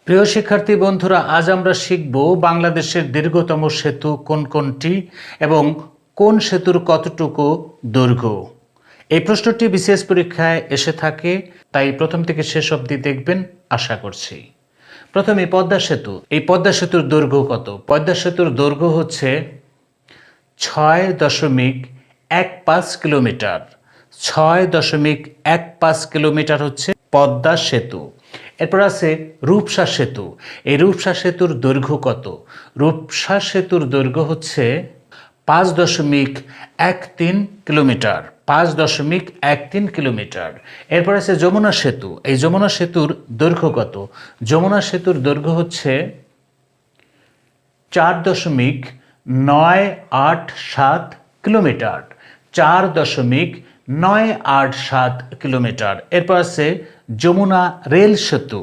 প্রিয় শিক্ষার্থী বন্ধুরা, আজ আমরা শিখব বাংলাদেশের দীর্ঘতম সেতু কোন কোনটি এবং কোন সেতুর কতটুকু দৈর্ঘ্য। এই প্রশ্নটি বিসিএস পরীক্ষায় এসে থাকে, তাই প্রথম থেকে শেষ অবধি দেখবেন আশা করছি। প্রথমে পদ্মা সেতু। এই পদ্মা সেতুর দৈর্ঘ্য কত? পদ্মা সেতুর দৈর্ঘ্য হচ্ছে 6.15 কিলোমিটার। 6.15 কিলোমিটার হচ্ছে পদ্মা সেতু। এরপর আছে রূপসা সেতু। এই রূপসা সেতুর দৈর্ঘ্য কত? রূপসা সেতুর দৈর্ঘ্য হচ্ছে 5.13 কিলোমিটার। 5.13 কিলোমিটার। এরপর আছে যমুনা সেতু। এই যমুনা সেতুর দৈর্ঘ্য কত? যমুনা সেতুর দৈর্ঘ্য হচ্ছে 4.987 কিলোমিটার। 4.987 কিলোমিটার। এরপর আছে যমুনা রেল সেতু।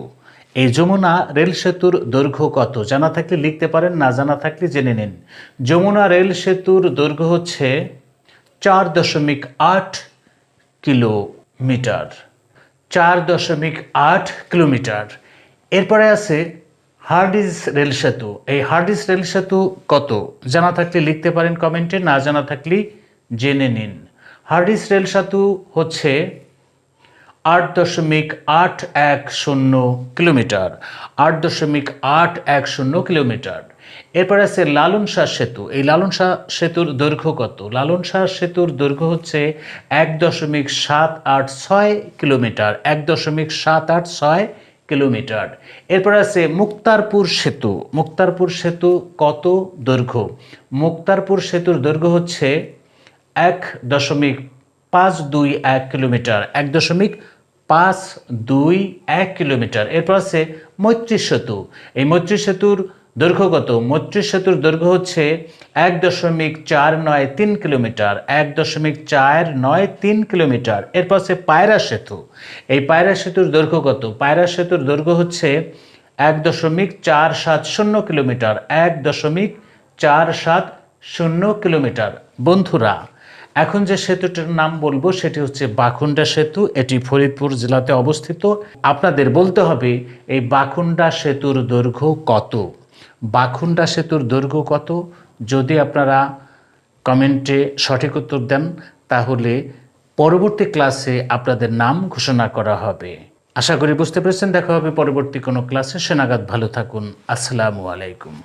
এই যমুনা রেল সেতুর দৈর্ঘ্য কত? জানা থাকলে লিখতে পারেন, না জানা থাকলে জেনে নিন। যমুনা রেল সেতুর দৈর্ঘ্য হচ্ছে 4.8 কিলোমিটার। 4.8 কিলোমিটার। এরপরে আছে হার্ডিঞ্জ রেল সেতু। এই হার্ডিঞ্জ রেল সেতু কত? জানা থাকলে লিখতে পারেন কমেন্টে, না জানা থাকলে জেনে নিন। হার্ডিঞ্জ রেল সেতু হচ্ছে 8.810 কিলোমিটার। 8.810 কিলোমিটার। এরপর আছে লালন শাহ সেতু। এই লালন শাহ সেতুর দৈর্ঘ্য কত? লালন শাহ সেতুর দৈর্ঘ্য হচ্ছে 1.786 কিলোমিটার। 1.786 কিলোমিটার। এরপর আছে মুক্তারপুর সেতু। মুক্তারপুর সেতু কত দৈর্ঘ্য? মুক্তারপুর সেতুর দৈর্ঘ্য হচ্ছে 1.521 কিলোমিটার। 1.521 কিলোমিটার। এরপর আছে মৈত্রী সেতু। এই মৈত্রী সেতুর দৈর্ঘ্য কত? মৈত্রী সেতুর দৈর্ঘ্য হচ্ছে 1.493 কিলোমিটার। 1.493 কিলোমিটার। এরপর আছে পায়রা সেতু। এই পায়রা সেতুর দৈর্ঘ্য কত? পায়রা সেতুর দৈর্ঘ্য হচ্ছে 1.470 কিলোমিটার। 1.470 কিলোমিটার। বন্ধুরা, এখন যে সেতুটির নাম বলবো সেটি হচ্ছে বাখুন্ডা সেতু। এটি ফরিদপুর জেলাতে অবস্থিত। আপনাদের বলতে হবে এই বাখুন্ডা সেতুর দৈর্ঘ্য কত। বাখুন্ডা সেতুর দৈর্ঘ্য কত? যদি আপনারা কমেন্টে সঠিক উত্তর দেন তাহলে পরবর্তী ক্লাসে আপনাদের নাম ঘোষণা করা হবে। আশা করি বুঝতে পেরেছেন। দেখা হবে পরবর্তী কোনো ক্লাসে। সে নাগাদ ভালো থাকুন। আসসালামু আলাইকুম।